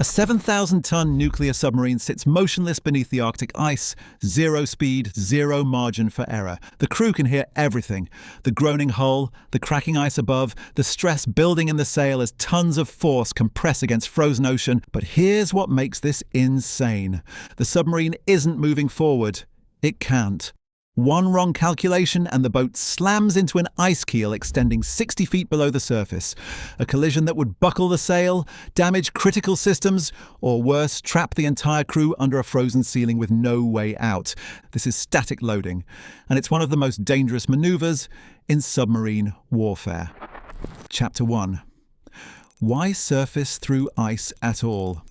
A 7,000-ton nuclear submarine sits motionless beneath the Arctic ice, zero speed, zero margin for error. The crew can hear everything: the groaning hull, the cracking ice above, the stress building in the sail as tons of force compress against frozen ocean. But here's what makes this insane. The submarine isn't moving forward. It can't. One wrong calculation and the boat slams into an ice keel extending 60 feet below the surface. A collision that would buckle the sail, damage critical systems, or worse, trap the entire crew under a frozen ceiling with no way out. This is static loading, and it's one of the most dangerous maneuvers in submarine warfare. Chapter 1. Why surface through ice at all?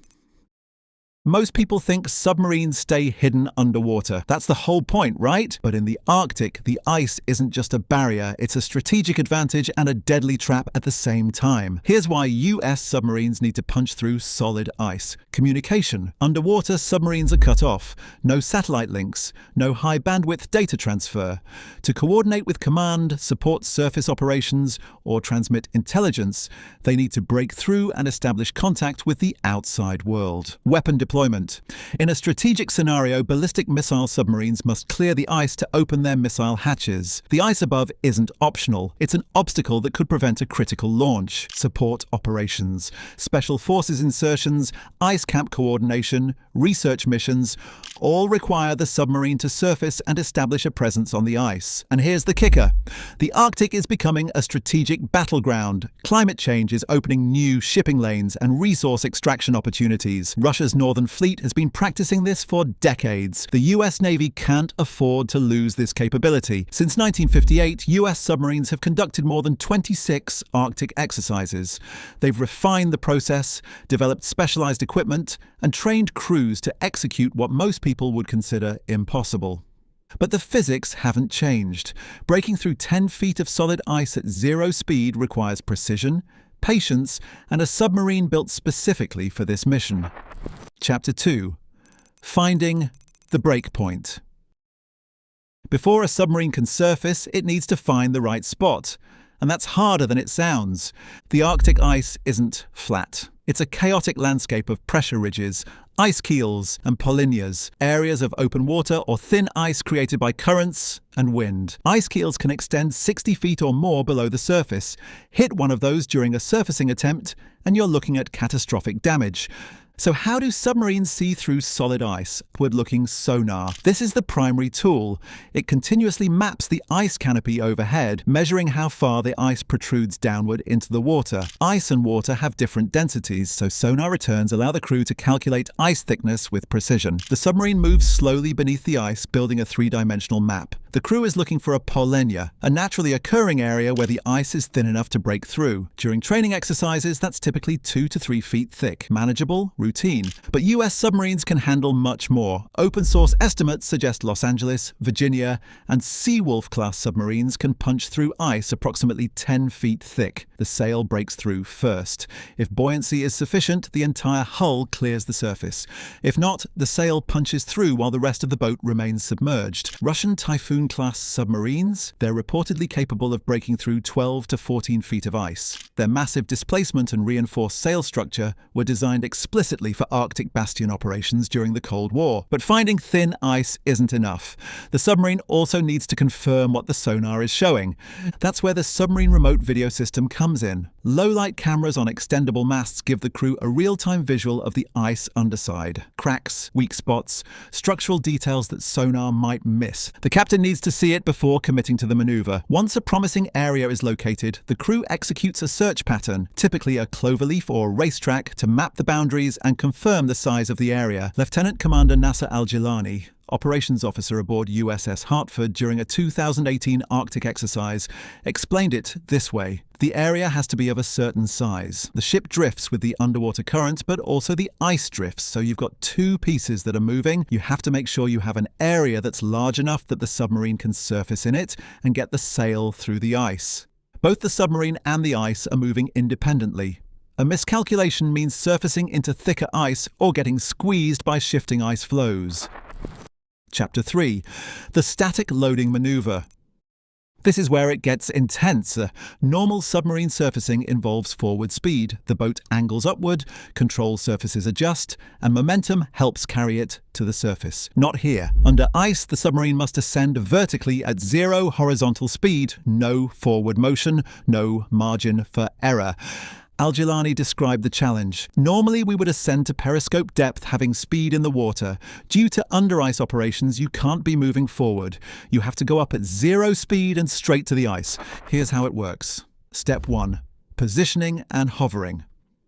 Most people think submarines stay hidden underwater. That's the whole point, right? But in the Arctic, the ice isn't just a barrier, it's a strategic advantage and a deadly trap at the same time. Here's why US submarines need to punch through solid ice. Communication. Underwater, submarines are cut off. No satellite links. No high bandwidth data transfer. To coordinate with command, support surface operations, or transmit intelligence, they need to break through and establish contact with the outside world. Weapon deployment. In a strategic scenario, ballistic missile submarines must clear the ice to open their missile hatches. The ice above isn't optional. It's an obstacle that could prevent a critical launch. Support operations, special forces insertions, ice camp coordination, research missions, all require the submarine to surface and establish a presence on the ice. And here's the kicker. The Arctic is becoming a strategic battleground. Climate change is opening new shipping lanes and resource extraction opportunities. Russia's northern fleet has been practicing this for decades. The US Navy can't afford to lose this capability. Since 1958, US submarines have conducted more than 26 Arctic exercises. They've refined the process, developed specialized equipment, and trained crews to execute what most people would consider impossible. But the physics haven't changed. Breaking through 10 feet of solid ice at zero speed requires precision, patience, and a submarine built specifically for this mission. Chapter 2. Finding the breakpoint. Before a submarine can surface, it needs to find the right spot. And that's harder than it sounds. The Arctic ice isn't flat. It's a chaotic landscape of pressure ridges, ice keels and polynyas, areas of open water or thin ice created by currents and wind. Ice keels can extend 60 feet or more below the surface. Hit one of those during a surfacing attempt, and you're looking at catastrophic damage. So how do submarines see through solid ice? Upward-looking sonar. This is the primary tool. It continuously maps the ice canopy overhead, measuring how far the ice protrudes downward into the water. Ice and water have different densities, so sonar returns allow the crew to calculate ice thickness with precision. The submarine moves slowly beneath the ice, building a three-dimensional map. The crew is looking for a polynya, a naturally occurring area where the ice is thin enough to break through. During training exercises, that's typically 2 to 3 feet thick. Manageable, routine. But US submarines can handle much more. Open source estimates suggest Los Angeles, Virginia, and Seawolf-class submarines can punch through ice approximately 10 feet thick. The sail breaks through first. If buoyancy is sufficient, the entire hull clears the surface. If not, the sail punches through while the rest of the boat remains submerged. Russian Typhoon-class submarines? They're reportedly capable of breaking through 12 to 14 feet of ice. Their massive displacement and reinforced sail structure were designed explicitly for Arctic bastion operations during the Cold War. But finding thin ice isn't enough. The submarine also needs to confirm what the sonar is showing. That's where the submarine remote video system comes in. Low-light cameras on extendable masts give the crew a real-time visual of the ice underside. Cracks, weak spots, structural details that sonar might miss. The captain needs to see it before committing to the maneuver. Once a promising area is located, the crew executes a search pattern, typically a cloverleaf or racetrack, to map the boundaries and confirm the size of the area. Lieutenant Commander Nasser Al-Jilani, operations officer aboard USS Hartford during a 2018 Arctic exercise, explained it this way. The area has to be of a certain size. The ship drifts with the underwater current, but also the ice drifts, so you've got two pieces that are moving. You have to make sure you have an area that's large enough that the submarine can surface in it and get the sail through the ice. Both the submarine and the ice are moving independently. A miscalculation means surfacing into thicker ice or getting squeezed by shifting ice flows. Chapter 3. The static loading maneuver. This is where it gets intense. Normal submarine surfacing involves forward speed. The boat angles upward, control surfaces adjust, and momentum helps carry it to the surface. Not here. Under ice, the submarine must ascend vertically at 0 horizontal speed, no forward motion, no margin for error. Al-Jilani described the challenge. Normally, we would ascend to periscope depth having speed in the water. Due to under-ice operations, you can't be moving forward. You have to go up at 0 speed and straight to the ice. Here's how it works. Step 1. Positioning and hovering.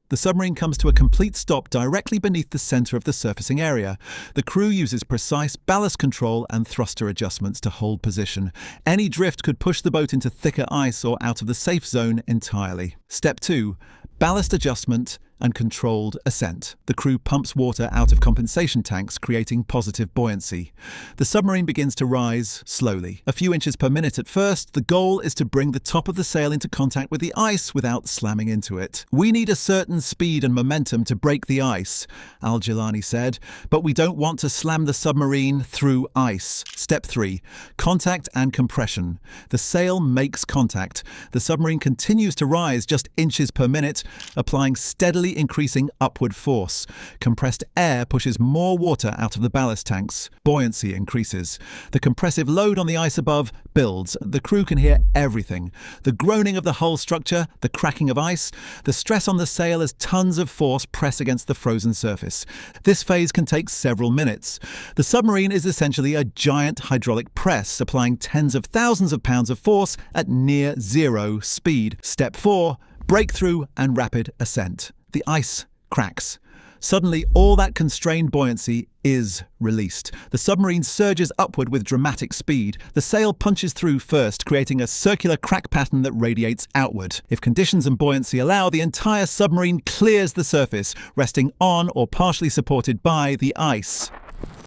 The submarine comes to a complete stop directly beneath the center of the surfacing area. The crew uses precise ballast control and thruster adjustments to hold position. Any drift could push the boat into thicker ice or out of the safe zone entirely. Step 2. Ballast adjustment and controlled ascent. The crew pumps water out of compensation tanks, creating positive buoyancy. The submarine begins to rise slowly, a few inches per minute at first. The goal is to bring the top of the sail into contact with the ice without slamming into it. We need a certain speed and momentum to break the ice, Al-Jilani said, but we don't want to slam the submarine through ice. Step 3. Contact and compression. The sail makes contact. The submarine continues to rise just inches per minute, applying steadily increasing upward force. Compressed air pushes more water out of the ballast tanks. Buoyancy increases. The compressive load on the ice above builds. The crew can hear everything. The groaning of the hull structure, the cracking of ice, the stress on the sail as tons of force press against the frozen surface. This phase can take several minutes. The submarine is essentially a giant hydraulic press, applying tens of thousands of pounds of force at near 0 speed. Step 4. Breakthrough and rapid ascent. The ice cracks. Suddenly, all that constrained buoyancy is released. The submarine surges upward with dramatic speed. The sail punches through first, creating a circular crack pattern that radiates outward. If conditions and buoyancy allow, the entire submarine clears the surface, resting on or partially supported by the ice.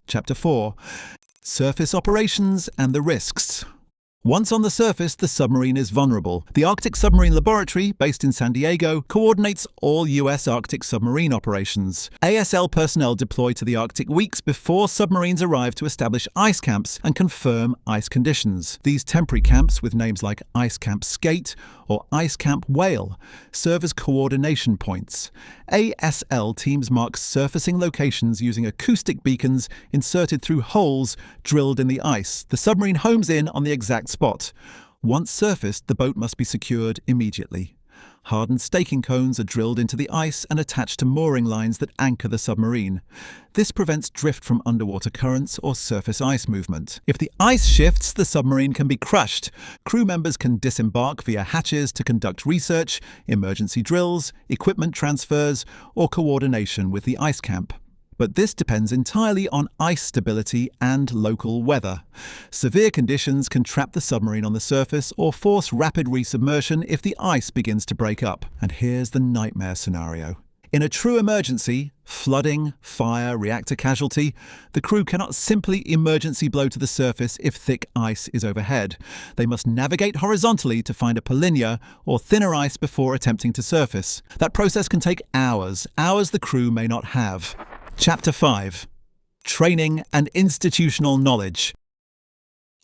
Chapter 4. Surface operations and the risks. Once on the surface, the submarine is vulnerable. The Arctic Submarine Laboratory, based in San Diego, coordinates all U.S. Arctic submarine operations. ASL personnel deploy to the Arctic weeks before submarines arrive to establish ice camps and confirm ice conditions. These temporary camps, with names like Ice Camp Skate or Ice Camp Whale, serve as coordination points. ASL teams mark surfacing locations using acoustic beacons inserted through holes drilled in the ice. The submarine homes in on the exact spot. Once surfaced, the boat must be secured immediately. Hardened staking cones are drilled into the ice and attached to mooring lines that anchor the submarine. This prevents drift from underwater currents or surface ice movement. If the ice shifts, the submarine can be crushed. Crew members can disembark via hatches to conduct research, emergency drills, equipment transfers, or coordination with the ice camp. But this depends entirely on ice stability and local weather. Severe conditions can trap the submarine on the surface or force rapid resubmersion if the ice begins to break up. And here's the nightmare scenario. In a true emergency, flooding, fire, reactor casualty, the crew cannot simply emergency blow to the surface if thick ice is overhead. They must navigate horizontally to find a polynya or thinner ice before attempting to surface. That process can take hours the crew may not have. Chapter 5. Training and Institutional Knowledge.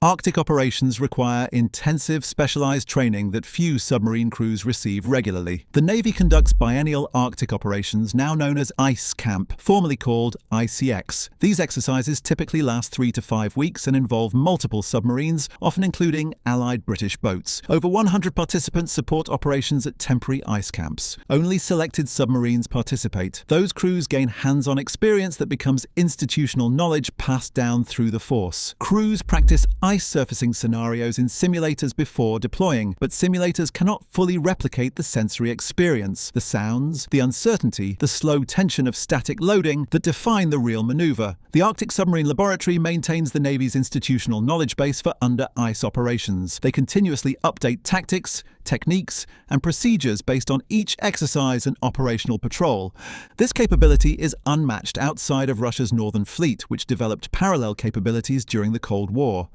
Arctic operations require intensive specialized training that few submarine crews receive regularly. The Navy conducts biennial Arctic operations, now known as Ice Camp, formerly called ICX. These exercises typically last 3 to 5 weeks and involve multiple submarines, often including Allied British boats. Over 100 participants support operations at temporary ice camps. Only selected submarines participate. Those crews gain hands-on experience that becomes institutional knowledge passed down through the force. Crews practice ice surfacing scenarios in simulators before deploying, but simulators cannot fully replicate the sensory experience, the sounds, the uncertainty, the slow tension of static loading that define the real maneuver. The Arctic Submarine Laboratory maintains the Navy's institutional knowledge base for under-ice operations. They continuously update tactics, techniques, and procedures based on each exercise and operational patrol. This capability is unmatched outside of Russia's Northern Fleet, which developed parallel capabilities during the Cold War.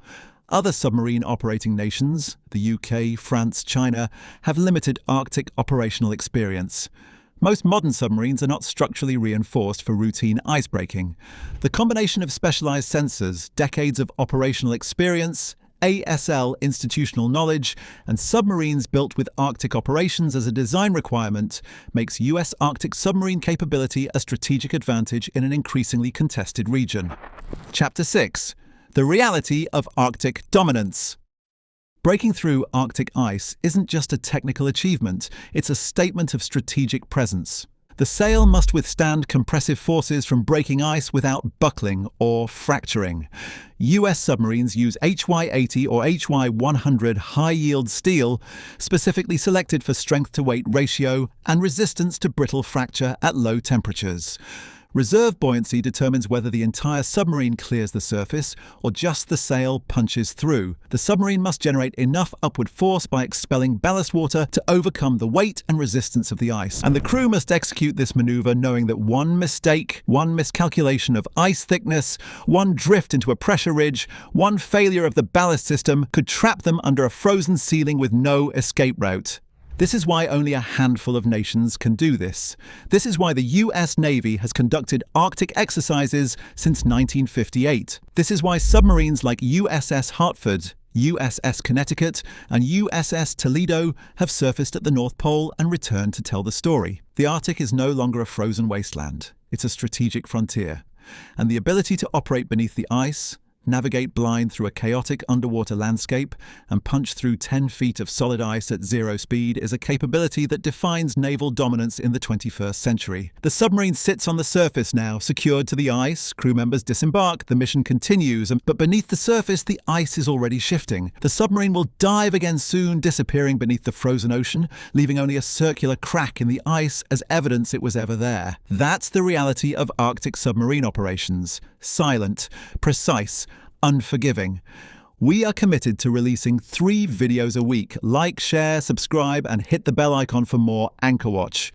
Other submarine operating nations, the UK, France, China, have limited Arctic operational experience. Most modern submarines are not structurally reinforced for routine icebreaking. The combination of specialized sensors, decades of operational experience, ASL institutional knowledge, and submarines built with Arctic operations as a design requirement makes US Arctic submarine capability a strategic advantage in an increasingly contested region. Chapter 6. The reality of Arctic dominance. Breaking through Arctic ice isn't just a technical achievement, it's a statement of strategic presence. The sail must withstand compressive forces from breaking ice without buckling or fracturing. US submarines use HY-80 or HY-100 high-yield steel, specifically selected for strength-to-weight ratio and resistance to brittle fracture at low temperatures. Reserve buoyancy determines whether the entire submarine clears the surface or just the sail punches through. The submarine must generate enough upward force by expelling ballast water to overcome the weight and resistance of the ice. And the crew must execute this maneuver knowing that one mistake, one miscalculation of ice thickness, one drift into a pressure ridge, one failure of the ballast system could trap them under a frozen ceiling with no escape route. This is why only a handful of nations can do this. This is why the US Navy has conducted Arctic exercises since 1958. This is why submarines like USS Hartford, USS Connecticut, and USS Toledo have surfaced at the North Pole and returned to tell the story. The Arctic is no longer a frozen wasteland. It's a strategic frontier. And the ability to operate beneath the ice, navigate blind through a chaotic underwater landscape, and punch through 10 feet of solid ice at zero speed is a capability that defines naval dominance in the 21st century. The submarine sits on the surface now, secured to the ice. Crew members disembark, the mission continues, but beneath the surface, the ice is already shifting. The submarine will dive again soon, disappearing beneath the frozen ocean, leaving only a circular crack in the ice as evidence it was ever there. That's the reality of Arctic submarine operations. Silent, precise, unforgiving. We are committed to releasing 3 videos a week. Like, share, subscribe, and hit the bell icon for more Anchor Watch.